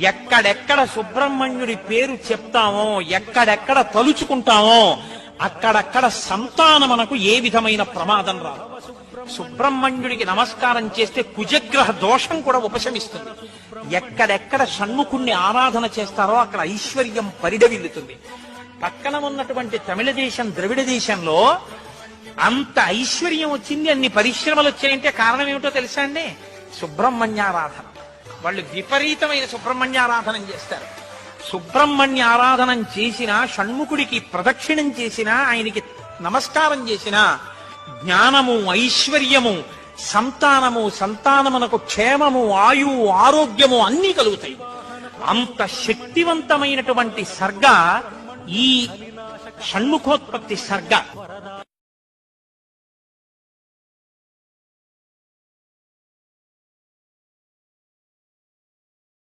ఎక్కడెక్కడ సుబ్రహ్మణ్యుడి పేరు చెప్తామో, ఎక్కడెక్కడ తలుచుకుంటామో అక్కడక్కడ సంతానమునకు ఏ విధమైన ప్రమాదం రాదు. సుబ్రహ్మణ్యుడికి నమస్కారం చేస్తే కుజగ్రహ దోషం కూడా ఉపశమిస్తుంది. ఎక్కడెక్కడ షణ్ముఖుణ్ణి ఆరాధన చేస్తారో అక్కడ ఐశ్వర్యం పరిడవిల్లుతుంది. పక్కన ఉన్నటువంటి తమిళ దేశం, ద్రవిడ దేశంలో అంత ఐశ్వర్యం వచ్చింది, అన్ని పరిశ్రమలు వచ్చాయంటే కారణం ఏమిటో తెలుసా అండి? సుబ్రహ్మణ్యారాధన. వాళ్ళు విపరీతమైన సుబ్రహ్మణ్యారాధనం చేస్తారు. సుబ్రహ్మణ్య ఆరాధనం చేసినా, షణ్ముఖుడికి ప్రదక్షిణం చేసినా, ఆయనకి నమస్కారం చేసినా జ్ఞానము, ఐశ్వర్యము, సంతానమునకు క్షేమము, ఆయువు, ఆరోగ్యము అన్నీ కలుగుతాయి. అంత శక్తివంతమైనటువంటి సర్గ ఈ షణ్ముఖోత్పత్తి సర్గ.